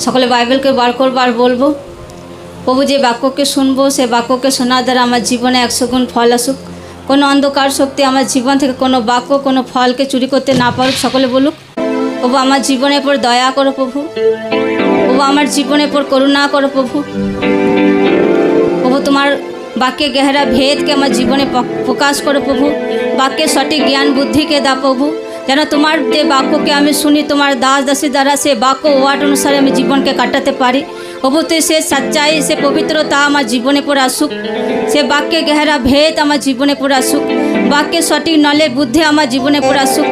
সকলে বাইবেলকে বার করবো আর বলবো, প্রভু যে বাক্যকে শুনবো সে বাক্যকে শোনার দ্বারা আমার জীবনে 100 গুণ ফল আসুক। কোনো অন্ধকার শক্তি আমার জীবন থেকে কোনো বাক্য কোনো ফলকে চুরি করতে না পারুক। সকলে বলুক, প্রভু আমার জীবনের পর দয়া করো প্রভু, প্রভু আমার জীবনের পর করুণা করো প্রভু। প্রভু তোমার বাক্যে গেহরা ভেদকে আমার জীবনে প্রকাশ করো প্রভু। বাক্যের সঠিক জ্ঞান বুদ্ধিকে দাও প্রভু, যেন তোমার যে বাক্যকে আমি শুনি তোমার দাস দাসীর দ্বারা সে বাক্য ওয়ার্ড অনুসারে আমি জীবনকে কাটাতে পারি। প্রভু তুই সে সচ্চাই সে পবিত্রতা আমার জীবনে পর আসুক, সে বাক্যে গেহরা ভেদ আমার জীবনে পর আসুক, বাক্যের সঠিক নলেজ বুদ্ধি আমার জীবনে পর আসুক,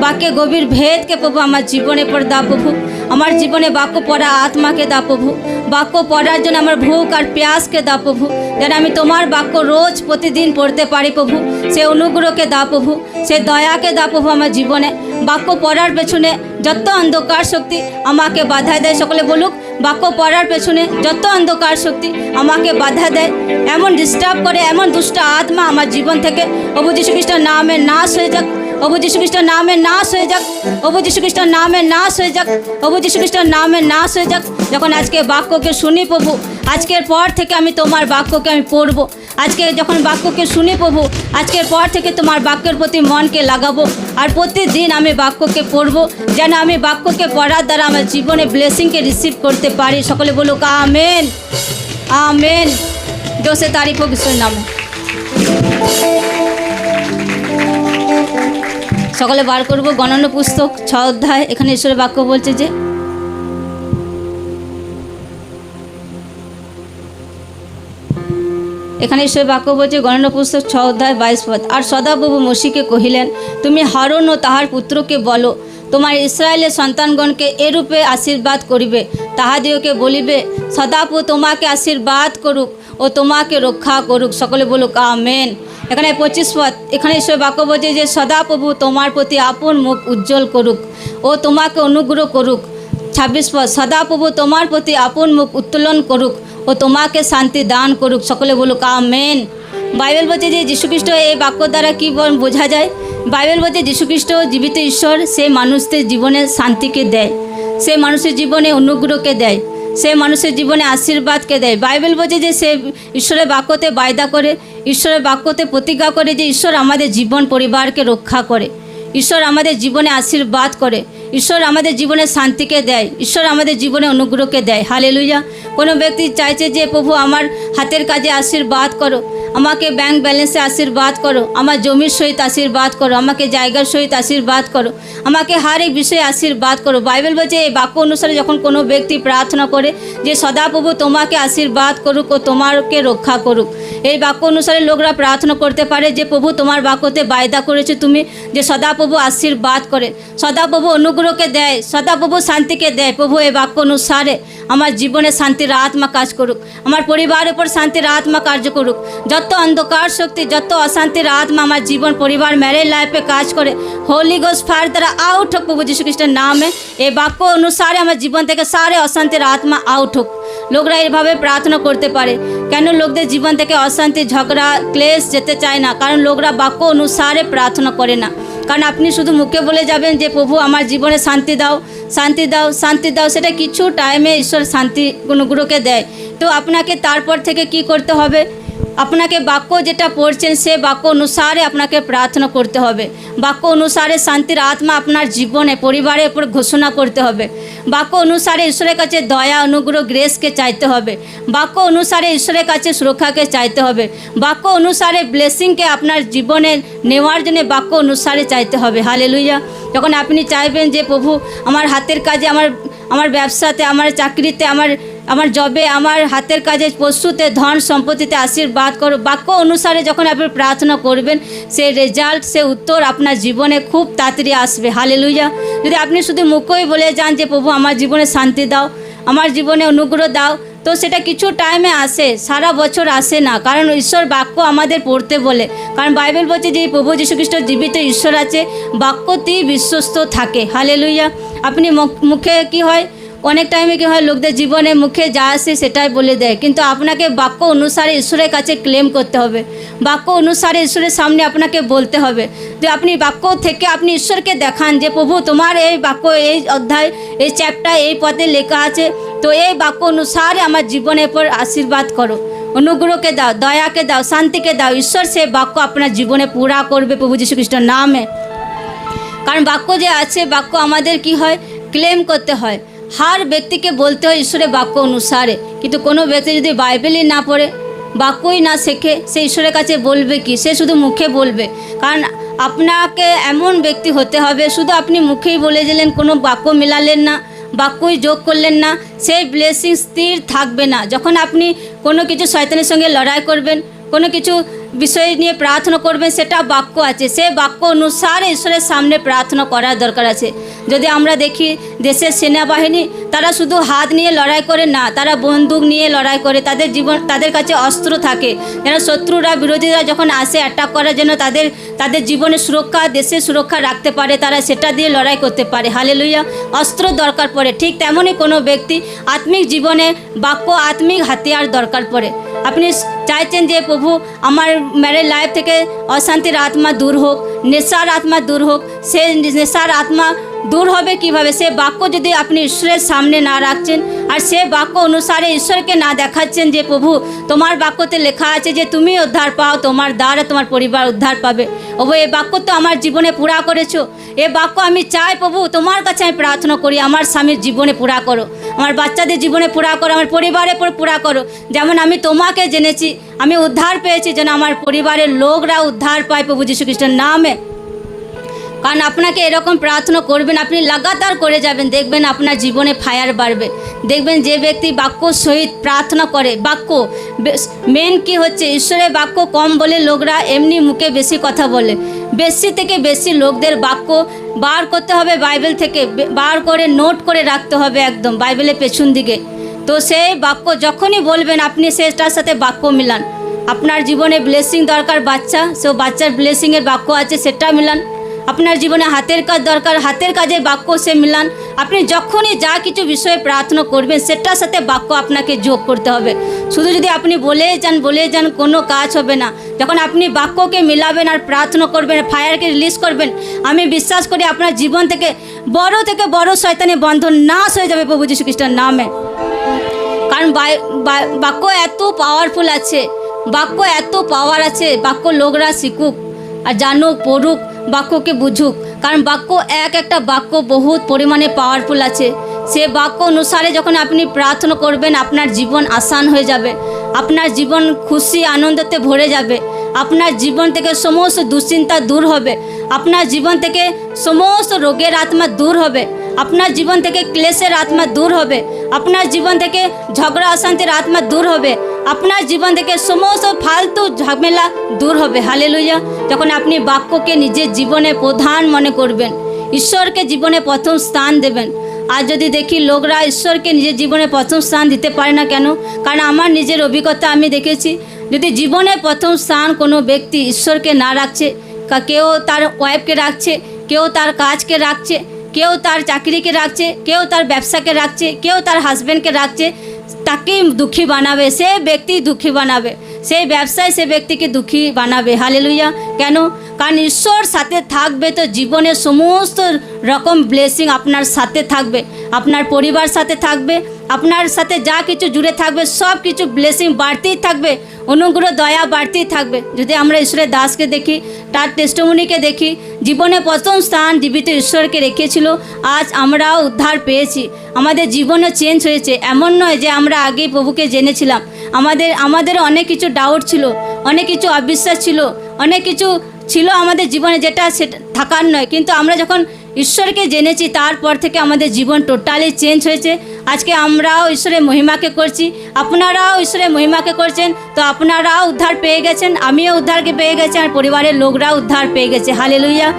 বাক্যে গভীর ভেদকে প্রভু আমার জীবনে পর দাও প্রভু। আমার জীবনে বাক্য পড়া আত্মাকে দাও প্রভু, বাক্য পড়ার জন্য আমার ভুক আর প্যাসকে দাও প্রভু, যেন আমি তোমার বাক্য রোজ প্রতিদিন পড়তে পারি প্রভু। সে অনুগ্রহকে দাও প্রভু, সে দয়াকে দাও প্রভু আমার জীবনে। বাক্য পড়ার পেছনে যত অন্ধকার শক্তি আমাকে বাধা দেয়, সকলে বলুক, বাক্য পড়ার পেছনে যত অন্ধকার শক্তি আমাকে বাধা দেয়, এমন ডিস্টার্ব করে, এমন দুষ্ট আত্মা আমার জীবন থেকে প্রভু যীশু খ্রিস্টের নামে নাশ হয়ে যাক, প্রভু যীশু খ্রিস্টের নামে নাশ হয়ে যাক, প্রভু যীশু খ্রিস্টের নামে নাশ হয়ে যাক, প্রভু যীশু খ্রিস্টের নামে নাশ হয়ে যাক। যখন আজকে বাক্যকে শুনি প্রভু, আজকের পর থেকে আমি তোমার বাক্যকে আমি পড়বো। আজকে যখন বাক্যকে শুনি প্রভু, আজকের পর থেকে তোমার বাক্যের প্রতি মনকে লাগাবো আর প্রতিদিন আমি বাক্যকে পড়বো, যেন আমি বাক্যকে পড়ার দ্বারা আমার জীবনে ব্লেসিংকে রিসিভ করতে পারি। সকলে বলুক আমেন, আমেন। জোসে তারিফ হোক ঈশ্বরের নামে। সকলে বার করবো গণনা পুস্তক 6 অধ্যায়। এখানে ঈশ্বরের বাক্য বলছে যে, এখানে ঈশ্বরের বাক্য বলছে গণনা পুস্তক 6 অধ্যায় 22 পদ। আর সদাপ্রভু মোশিকে কহিলেন, তুমি হারুন ও তাহার পুত্রকে বলো, তোমার ইসরায়েলের সন্তানগণকে এরূপে আশীর্বাদ করিবে, তাহাদিওকে বলিবে, সদাপ্রভু তোমাকে আশীর্বাদ করুক ও তোমাকে রক্ষা করুক। সকলে বলুক আমেন। এখানে 25 পদ। এখানে ঈশ্বর বাক্য বলছে যে, সদাপ্রভু তোমার প্রতি আপন মুখ উজ্জ্বল করুক ও তোমাকে অনুগ্রহ করুক। 26 পদ। সদাপ্রভু তোমার প্রতি আপন মুখ উত্তোলন করুক ও তোমাকে শান্তি দান করুক। সকলে বলুক আমেন। বাইবেল বলছে যে যীশুখ্রিস্ট, এই বাক্য দ্বারা কী বোঝা যায়? বাইবেল বলছে যীশুখ্রিস্ট জীবিত ঈশ্বর, সে মানুষদের জীবনে শান্তিকে দেয়, সে মানুষের জীবনে অনুগ্রহকে দেয়, সে মানুষের জীবনে আশীর্বাদকে দেয়। বাইবেল বলছে যে সে ঈশ্বরের বাক্যতে বায়দা করে, ঈশ্বরের বাক্যতে প্রতিজ্ঞা করে যে ঈশ্বর আমাদের জীবন পরিবারকে রক্ষা করে, ঈশ্বর আমাদের জীবনে আশীর্বাদ করে, ঈশ্বর আমাদের জীবনে শান্তিকে দেয়, ঈশ্বর আমাদের জীবনে অনুগ্রহকে দেয়। হালেলুয়া। কোনো ব্যক্তি চাইছে যে প্রভু আমার হাতের কাজে আশীর্বাদ করো, আমাকে ব্যাংক ব্যালেন্সে আশীর্বাদ করো, আমার জমির সহিত আশীর্বাদ করো, আমাকে জায়গার সহিত আশীর্বাদ করো, আমাকে হর এক বিষয়ে আশীর্বাদ করো। বাইবেল বলছে এই বাক্য অনুসারে যখন কোনো ব্যক্তি প্রার্থনা করে যে সদাপ্রভু তোমাকে আশীর্বাদ করুক ও তোমাকে রক্ষা করুক, এই বাক্য অনুসারে লোকরা প্রার্থনা করতে পারে যে প্রভু তোমার বাক্যতে বায়দা করেছে তুমি যে সদাপ্রভু আশীর্বাদ করে, সদাপ্রভু অনুগ্রহকে দেয়, সদাপ্রভু শান্তিকে দেয়। প্রভু এই বাক্য অনুসারে আমার জীবনে শান্তির আত্মা কাজ করুক, আমার পরিবারের উপর শান্তির আত্মা কার্য করুক। যত অন্ধকার শক্তি, যত অশান্তির আত্মা আমার জীবন পরিবার ম্যারেজ লাইফে কাজ করে, হোলি গোস্ট ফায়ার দ্বারা আউট হোক প্রভু যীশু খ্রিস্টের নামে। এই বাক্য অনুসারে আমার জীবন থেকে সারে অশান্তির আত্মা আউট হোক। লোকরা এইভাবে প্রার্থনা করতে পারে। কেন লোকদের জীবন থেকে অশান্তি, ঝগড়া, ক্লেশ যেতে চায় না? কারণ লোকরা বাক্য অনুসারে প্রার্থনা করে না। কারণ আপনি শুধু মুখে বলে যাবেন যে প্রভু আমার জীবনে শান্তি দাও, শান্তি দাও, শান্তি দাও, সেটা কিছু টাইমে ঈশ্বর শান্তি অনুগ্রহকে দেয়। তো আপনাকে তারপর থেকে কি করতে হবে? আপনাকে বাক্য যেটা পড়ছেন সে বাক্য অনুসারে আপনাকে প্রার্থনা করতে হবে। বাক্য অনুসারে শান্তির আত্মা আপনার জীবনে পরিবারের উপর ঘোষণা করতে হবে। বাক্য অনুসারে ঈশ্বরের কাছে দয়া, অনুগ্রহ, গ্রেসকে চাইতে হবে। বাক্য অনুসারে ঈশ্বরের কাছে সুরক্ষাকে চাইতে হবে। বাক্য অনুসারে ব্লেসিংকে আপনার জীবনে নেওয়ার জন্য বাক্য অনুসারে চাইতে হবে। হালেলুয়া। যখন আপনি চাইবেন যে প্রভু আমার হাতের কাজে, আমার ব্যবসাতে, আমার চাকরিতে, আমার জবে, আমার হাতের কাজে, পশুতে, ধন সম্পত্তিতে আশীর্বাদ করো, বাক্য অনুসারে যখন আপনি প্রার্থনা করবেন সে রেজাল্ট, সে উত্তর আপনার জীবনে খুব তাড়াতাড়ি আসবে। হালেলুয়া। যদি আপনি শুধু মুখেই বলে যান যে প্রভু আমার জীবনে শান্তি দাও, আমার জীবনে অনুগ্রহ দাও, তো সেটা কিছু টাইমে আসে, সারা বছর আসে না। কারণ ঈশ্বর বাক্য আমাদের পড়তে বলে। কারণ বাইবেল বলছে যে প্রভু যীশু খ্রিস্ট জীবিত ঈশ্বর আছে, বাক্যতেই বিশ্বস্ত থাকে। হালেলুয়া। আপনি মুখে কি হয়, অনেক টাইমে কী হয়, লোকদের জীবনে মুখে যা আসে সেটাই বলে দেয়, কিন্তু আপনাকে বাক্য অনুসারে ঈশ্বরের কাছে ক্লেম করতে হবে। বাক্য অনুসারে ঈশ্বরের সামনে আপনাকে বলতে হবে যে আপনি বাক্য থেকে আপনি ঈশ্বরকে দেখান যে প্রভু তোমার এই বাক্য, এই অধ্যায়, এই চ্যাপ্টার, এই পদে লেখা আছে, তো এই বাক্য অনুসারে আমার জীবনের পর আশীর্বাদ করো, অনুগ্রহকে দাও, দয়াকে দাও, শান্তিকে দাও। ঈশ্বর সে বাক্য আপনার জীবনে পুরা করবে প্রভু যীশু খ্রিস্টের নামে। কারণ বাক্য যে আছে, বাক্য আমাদের কি হয়, ক্লেম করতে হয়। হার ব্যক্তিকে বলতে হয় ঈশ্বরের বাক্য অনুসারে। কিন্তু কোনো ব্যক্তি যদি বাইবেলই না পড়ে, বাক্যই না শেখে, সে ঈশ্বরের কাছে বলবে কি? সে শুধু মুখে বলবে। কারণ আপনাকে এমন ব্যক্তি হতে হবে, শুধু আপনি মুখেই বলে দিলেন, কোনো বাক্য মেলালেন না, বাক্যই যোগ করলেন না, সেই ব্লেসিং স্থির থাকবে না। যখন আপনি কোনো কিছু শয়তানের সঙ্গে লড়াই করবেন, কোনো কিছু বিষয় নিয়ে প্রার্থনা করবেন, সেটা বাক্য আছে, সে বাক্য অনুসারে ঈশ্বরের সামনে প্রার্থনা করার দরকার আছে। যদি আমরা দেখি দেশের সেনাবাহিনী, তারা শুধু হাত নিয়ে লড়াই করে না, তারা বন্দুক নিয়ে লড়াই করে। তাদের কাছে অস্ত্র থাকে, যেন শত্রুরা, বিরোধীরা যখন আসে অ্যাটাক করার জন্য তাদের জীবনের সুরক্ষা, দেশের সুরক্ষা রাখতে পারে, তারা সেটা দিয়ে লড়াই করতে পারে। হালেলুয়া। অস্ত্র দরকার পড়ে। ঠিক তেমনই কোনো ব্যক্তি আত্মিক জীবনে বাক্য, আত্মিক হাতিয়ার দরকার পড়ে। আপনি চাইছেন যে প্রভু আমার ম্যারেজ লাইফ থেকে অশান্তির আত্মা দূর হোক, নেশার আত্মা দূর হোক। সে নেশার আত্মা দূর হবে কিভাবে? সে বাক্য যদি আপনি ঈশ্বরের সামনে না রাখছেন, আর সে বাক্য অনুসারে ঈশ্বরকে না দেখাচ্ছেন যে প্রভু তোমার বাক্যতে লেখা আছে যে তুমি উদ্ধার পাও, তোমার দ্বারা তোমার পরিবার উদ্ধার পাবে। প্রভু এই বাক্য তো আমার জীবনে পুরা করেছো, এ বাক্য আমি চাই প্রভু, তোমার কাছে আমি প্রার্থনা করি, আমার স্বামীর জীবনে পুরা করো, আমার বাচ্চাদের জীবনে পুরা করো, আমার পরিবারের পর পুরা করো। যেমন আমি তোমাকে জেনেছি, আমি উদ্ধার পেয়েছি, যেন আমার পরিবারের লোকরা উদ্ধার পায় প্রভু যীশু খ্রিস্টের নামে। কারণ আপনাকে এরকম প্রার্থনা করবেন, আপনি লাগাতার করে যাবেন, দেখবেন আপনার জীবনে ফায়ার বাড়বে। দেখবেন যে ব্যক্তি বাক্য সহিত প্রার্থনা করে, বাক্য মেন কি হচ্ছে, ঈশ্বরের বাক্য কম বলে লোকরা এমনি মুখে বেশি কথা বলে। বেশি থেকে বেশি লোকদের বাক্য বার করতে হবে বাইবেল থেকে, বার করে নোট করে রাখতে হবে একদম বাইবেলের পেছন দিকে। তো সেই বাক্য যখনই বলবেন আপনি সেটার সাথে বাক্য মিলান। আপনার জীবনে ব্লেসিং দরকার, বাচ্চা, সে বাচ্চার ব্লেসিংয়ের বাক্য আছে, সেটা মিলান। আপনার জীবনে হাতের কাজ দরকার, হাতের কাজে বাক্য সে মিলান। আপনি যখনই যা কিছু বিষয়ে প্রার্থনা করবেন, সেটার সাথে বাক্য আপনাকে যোগ করতে হবে। শুধু যদি আপনি বলে যান কোনো কাজ হবে না। যখন আপনি বাক্যকে মিলাবেন আর প্রার্থনা করবেন, ফায়ারকে রিলিজ করবেন, আমি বিশ্বাস করি আপনার জীবন থেকে বড় শয়তানি বন্ধন নাশ হয়ে যাবে প্রভু যীশু খ্রিস্টের নামে। কারণ বাক্য এত পাওয়ারফুল আছে, বাক্য এত পাওয়ার আছে। বাক্য লোকরা শিখুক আর জানুক, পড়ুক, বাক্যকে বুঝুক। কারণ বাক্য একটা বাক্য বহুত পরিমাণে পাওয়ারফুল আছে। সে বাক্য অনুসারে যখন আপনি প্রার্থনা করবেন, আপনার জীবন আসান হয়ে যাবে, আপনার জীবন খুশি আনন্দতে ভরে যাবে, আপনার জীবন থেকে সমস্ত দুশ্চিন্তা দূর হবে, আপনার জীবন থেকে সমস্ত রোগের আত্মা দূর হবে, আপনার জীবন থেকে ক্লেশের আত্মা দূর হবে, আপনার জীবন থেকে ঝগড়া অশান্তির আত্মা দূর হবে, আপনার জীবন থেকে সমস্ত ফালতু ঝামেলা দূর হবে। হালেলুয়া। যখন আপনি বাক্যকে নিজের জীবনে প্রধান মনে করবেন, ঈশ্বরকে জীবনে প্রথম স্থান দেবেন। আর যদি দেখি লোকরা ঈশ্বরকে নিজের জীবনে প্রথম স্থান দিতে পারে না কেন? কারণ আমার নিজের অভিজ্ঞতা আমি দেখেছি, যদি জীবনে প্রথম স্থান কোনো ব্যক্তি ঈশ্বরকে না রাখছে, কেউ তার ওয়াইফকে রাখছে, কেউ তার কাজকে রাখছে, কেউ তার চাকরিকে রাখছে, কেউ তার ব্যবসাকে রাখছে, কেউ তার হাজব্যান্ডকে রাখছে, তাকে দুঃখী বানাবে, সে ব্যক্তি দুঃখী বানাবে, সেই ব্যবসায় সে ব্যক্তিকে দুঃখী বানাবে। হালেলুয়া। কেন? কারণ ঈশ্বর সাথে থাকবে তো জীবনের সমস্ত রকম ব্লেসিং আপনার সাথে থাকবে, আপনার পরিবার সাথে থাকবে, আপনার সাথে যা কিছু জুড়ে থাকবে সব কিছু ব্লেসিং বাড়তেই থাকবে, অনুগ্রহ দয়া বাড়তেই থাকবে। যদি আমরা ঈশ্বরের দাসকে দেখি, তার টেস্টিমনিকে দেখি, জীবনে প্রথম স্থান জীবিত ঈশ্বরকে রেখেছিল, আজ আমরাও উদ্ধার পেয়েছি, আমাদের জীবনও চেঞ্জ হয়েছে। এমন নয় যে আমরা আগেই প্রভুকে জেনেছিলাম, আমাদের অনেক কিছু ডাউট ছিল, অনেক কিছু অবিশ্বাস ছিল, অনেক কিছু ছিল আমাদের জীবনে যেটা সেটা থাকার নয়। কিন্তু আমরা যখন ঈশ্বরকে জেনেছি, তারপর থেকে আমাদের জীবন টোটালি চেঞ্জ হয়েছে। আজকে আমরাও ঈশ্বরের মহিমাকে করছি, আপনারাও ঈশ্বরের মহিমাকে করছেন। তো আপনারাও উদ্ধার পেয়ে গেছেন, আমিও উদ্ধারকে পেয়ে গেছি, আর পরিবারের লোকরাও উদ্ধার পেয়ে গেছে। হালেলুয়া।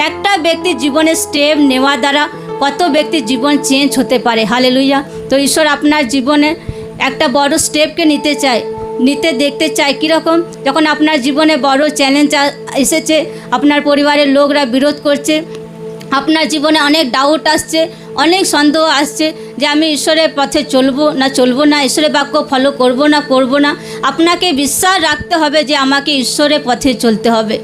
একটা ব্যক্তির জীবনে স্টেপ নেওয়ার দ্বারা কত ব্যক্তির জীবন চেঞ্জ হতে পারে। হালেলুয়া। তো ঈশ্বর আপনার জীবনে একটা বড় স্টেপকে নিতে দেখতে চাই। কীরকম? যখন আপনার জীবনে বড় চ্যালেঞ্জ এসেছে, আপনার পরিবারের লোকরা বিরোধ করছে, আপনার জীবনে অনেক ডাউট আসছে, অনেক সন্দেহ আসছে যে আমি ঈশ্বরের পথে চলবো না, ঈশ্বরের বাক্য ফলো করব না। আপনাকে বিশ্বাস রাখতে হবে যে আমাকে ঈশ্বরের পথে চলতে হবে,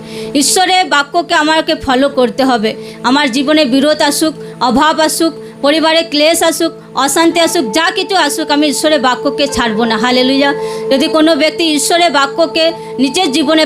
ঈশ্বরের বাক্যকে আমাকে ফলো করতে হবে। আমার জীবনে বিরোধ আসুক, অভাব আসুক, পরিবারে ক্লেশ আসুক, অশান্তি আসুক, যা কিছু আসুক, আমি ঈশ্বরের বাক্যকে ছাড়বো না। হালেলুয়া। যদি কোনো ব্যক্তি ঈশ্বরের বাক্যকে নিজের জীবনে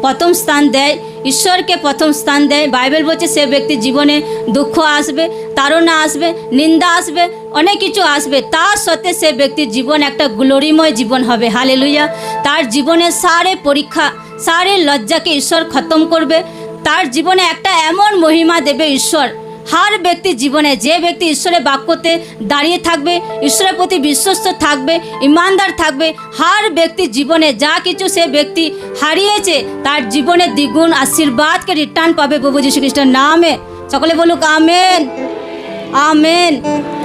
প্রথম স্থান দেয়, ঈশ্বরকে প্রথম স্থান দেয়, বাইবেল বলছে সে ব্যক্তির জীবনে দুঃখ আসবে, তাড়না আসবে, নিন্দা আসবে, অনেক কিছু আসবে, তার সত্ত্বে সে ব্যক্তির জীবন একটা গ্লোরিময় জীবন হবে। হালেলুয়া। তার জীবনে সারে পরীক্ষা, সারে লজ্জাকে ঈশ্বর খতম করবে। তার জীবনে একটা এমন মহিমা দেবে ঈশ্বর হার ব্যক্তির জীবনে। যে ব্যক্তি ঈশ্বরের বাক্যতে দাঁড়িয়ে থাকবে, ঈশ্বরের প্রতি বিশ্বস্ত থাকবে, ইমানদার থাকবে, হার ব্যক্তির জীবনে যা কিছু সে ব্যক্তি হারিয়েছে তার জীবনে দ্বিগুণ আশীর্বাদকে রিটার্ন পাবে প্রভু যীশু খ্রিস্টের নামে। সকলে বলুক আমেন, আমেন।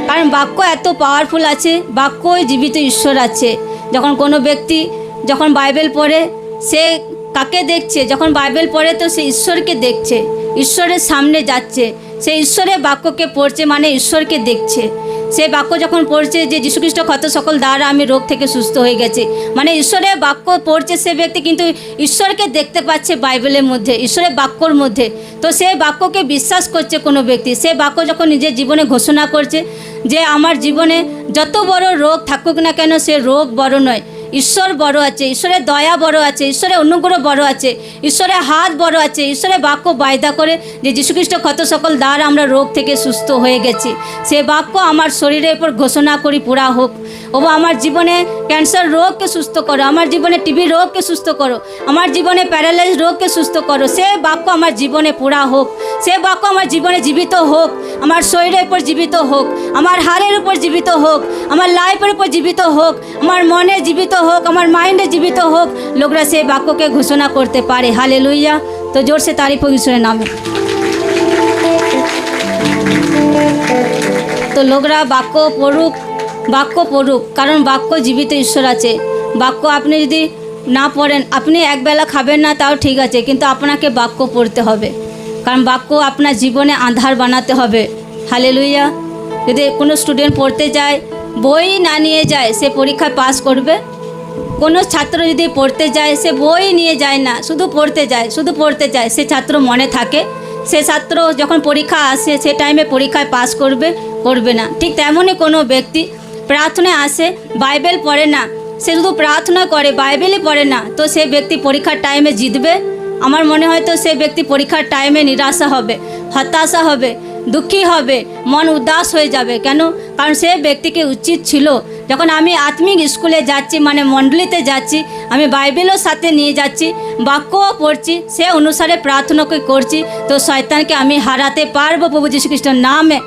কারণ বাক্য এত পাওয়ারফুল আছে, বাক্যই জীবিত ঈশ্বর আছে। যখন কোনো ব্যক্তি যখন বাইবেল পড়ে সে কাকে দেখছে? যখন বাইবেল পড়ে তো সে ঈশ্বরকে দেখছে, ঈশ্বরের সামনে যাচ্ছে, সে ঈশ্বরের বাক্যকে পড়ছে মানে ঈশ্বরকে দেখছে। সে বাক্য যখন পড়ছে যে যীশুখ্রিস্ট ক্ষত সকল দ্বারা আমি রোগ থেকে সুস্থ হয়ে গেছি, মানে ঈশ্বরের বাক্য পড়ছে সে ব্যক্তি কিন্তু ঈশ্বরকে দেখতে পাচ্ছে বাইবেলের মধ্যে, ঈশ্বরের বাক্যর মধ্যে। তো সে বাক্যকে বিশ্বাস করছে কোনো ব্যক্তি। সে বাক্য যখন নিজের জীবনে ঘোষণা করছে যে আমার জীবনে যত বড় রোগ থাকুক না কেন সে রোগ বড় নয়, ঈশ্বর বড় আছে, ঈশ্বরের দয়া বড় আছে, ঈশ্বরের অনুগ্রহ বড় আছে, ঈশ্বরের হাত বড় আছে। ঈশ্বরের বাক্য বায়দা করে যে যীশুখ্রিস্ট ক্ষত সকল দ্বারা আমরা রোগ থেকে সুস্থ হয়ে গেছি। সে বাক্য আমার শরীরের উপর ঘোষণা করি পুরা হোক। ও আমার জীবনে ক্যান্সার রোগকে সুস্থ করো, আমার জীবনে টিবি রোগকে সুস্থ করো, আমার জীবনে প্যারালাইজ রোগকে সুস্থ করো। সে বাক্য আমার জীবনে পুরা হোক, সে বাক্য আমার জীবনে জীবিত হোক, আমার শরীরের উপর জীবিত হোক, আমার হাড়ের উপর জীবিত হোক, আমার লাইফের উপর জীবিত হোক, আমার মনে জীবিত হোক, আমার মাইন্ডে জীবিত হোক। লোকরা সেই বাক্যকে ঘোষণা করতে পারে। হালেলুয়া। তো জোরসে তারিফ হোক ঈশ্বরের নামে। তো লোকরা বাক্য পড়ুক, বাক্য পড়ুক, কারণ বাক্য জীবিত ঈশ্বর আছে। বাক্য আপনি যদি না পড়েন, আপনি একবেলা খাবেন না তাও ঠিক আছে, কিন্তু আপনাকে বাক্য পড়তে হবে, কারণ বাক্য আপনার জীবনে আধার বানাতে হবে। হালেলুয়া। যদি কোনো স্টুডেন্ট পড়তে যায়, বই না নিয়ে যায়, সে পরীক্ষায় পাস করবে? কোনো ছাত্র যদি পড়তে যায়, সে বই নিয়ে যায় না, শুধু পড়তে যায়, শুধু পড়তে যায়, সে ছাত্র মনে থাকে? সে ছাত্র যখন পরীক্ষা আসে সে টাইমে পরীক্ষায় পাস করবে? করবে না। ঠিক তেমনই কোনো ব্যক্তি প্রার্থনায় আসে, বাইবেল পড়ে না, সে শুধু প্রার্থনা করে, বাইবেলই পড়ে না, তো সে ব্যক্তি পরীক্ষার টাইমে জিতবে? আমার মনে হয় তো সে ব্যক্তি পরীক্ষার টাইমে নিরাশা হবে, হতাশা হবে, দুঃখী হবে, মন উদাস হয়ে যাবে। কেন? কারণ সে ব্যক্তিকে উচিত ছিল যখন আমি আত্মিক স্কুলে যাচ্ছি, মানে মণ্ডলীতে যাচ্ছি, আমি বাইবেলও সাথে নিয়ে যাচ্ছি, বাক্যও পড়ছি, সে অনুসারে প্রার্থনাকে করছি, তো শয়তানকে আমি হারাতে পারবো প্রভু যীশু খ্রিস্টের নামে।